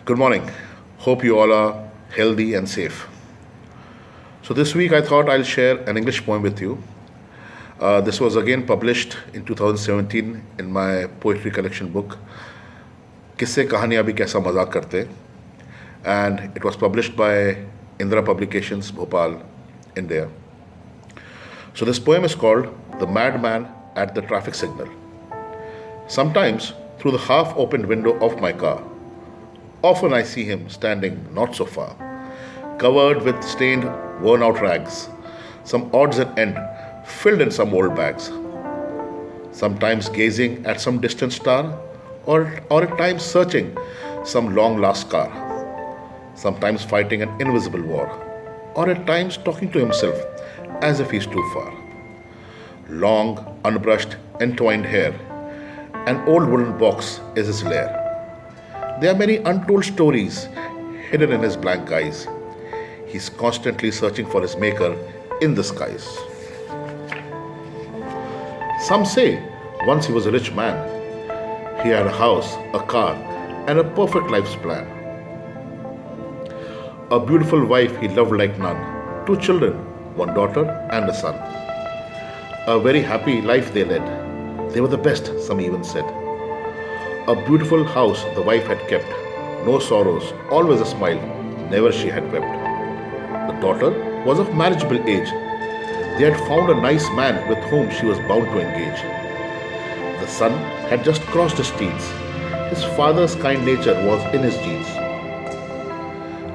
Good morning. Hope you all are healthy and safe. So, this week I thought I'll share an English poem with you. This was again published in 2017 in my poetry collection book, Kisse Kahaniyan Bhi Kaisa Mazak Karte, and it was published by Indra Publications, Bhopal, India. So, this poem is called The Madman at the Traffic Signal. Sometimes, through the half opened window of my car, often I see him standing not so far, covered with stained, worn out rags, some odds and end filled in some old bags. Sometimes gazing at some distant star, or at times searching some long lost scar. Sometimes fighting an invisible war, or at times talking to himself as if he's too far. Long, unbrushed, entwined hair, an old wooden box is his lair. There are many untold stories hidden in his blank eyes. He's constantly searching for his maker in the skies. Some say once he was a rich man. He had a house, a car, and a perfect life's plan. A beautiful wife he loved like none, two children, one daughter and a son. A very happy life they led. They were the best, some even said. A beautiful house the wife had kept, no sorrows, always a smile, never she had wept. The daughter was of marriageable age. They had found a nice man with whom she was bound to engage. The son had just crossed his teens. His father's kind nature was in his genes.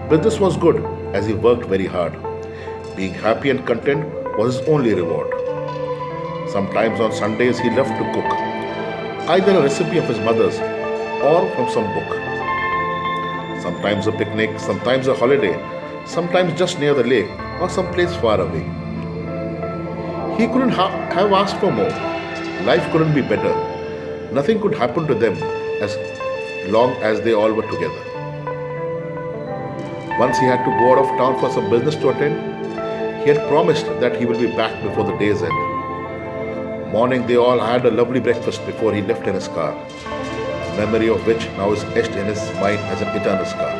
Business was good as he worked very hard. Being happy and content was his only reward. Sometimes on Sundays he loved to cook, either a recipe of his mother's or from some book. Sometimes a picnic, sometimes a holiday, sometimes just near the lake or someplace far away. He couldn't have asked for more. Life couldn't be better. Nothing could happen to them as long as they all were together. Once he had to go out of town for some business to attend. He had promised that he will be back before the day's end. Morning they all had a lovely breakfast before he left in his car, memory of which now is etched in his mind as an eternal scar.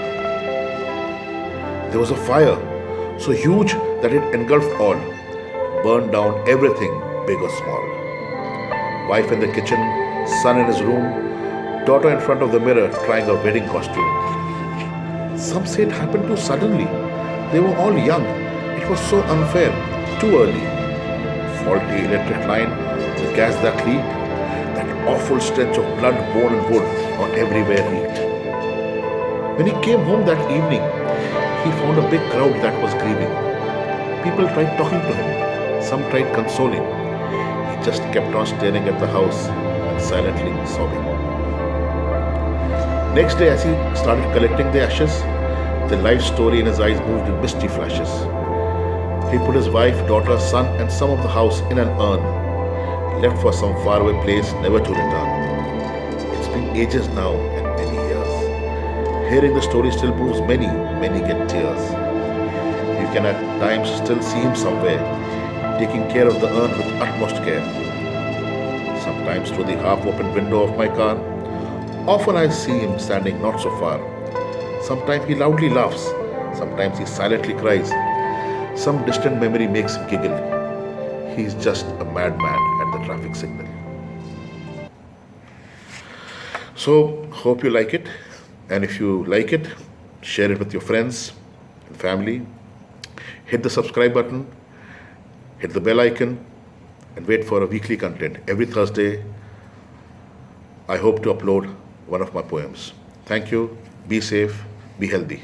There was a fire, so huge that it engulfed all, burned down everything, big or small. Wife in the kitchen, son in his room, daughter in front of the mirror trying a wedding costume. Some say it happened too suddenly. They were all young. It was so unfair, too early. Faulty electric line, the gas that leaked, that awful stench of blood, bone and wood on everywhere reeked. When he came home that evening, he found a big crowd that was grieving. People tried talking to him, some tried consoling. He just kept on staring at the house and silently sobbing. Next day, as he started collecting the ashes, the life story in his eyes moved in misty flashes. He put his wife, daughter, son, and some of the house in an urn, left for some faraway place never to return. It's been ages now and many years. Hearing the story still moves many, many get tears. You can at times still see him somewhere, taking care of the urn with utmost care. Sometimes through the half-open window of my car, often I see him standing not so far. Sometimes he loudly laughs, sometimes he silently cries. Some distant memory makes him giggle. He's just a madman at the traffic signal. So, hope you like it. And if you like it, share it with your friends and family. Hit the subscribe button, hit the bell icon, and wait for a weekly content. Every Thursday, I hope to upload one of my poems. Thank you. Be safe. Be healthy.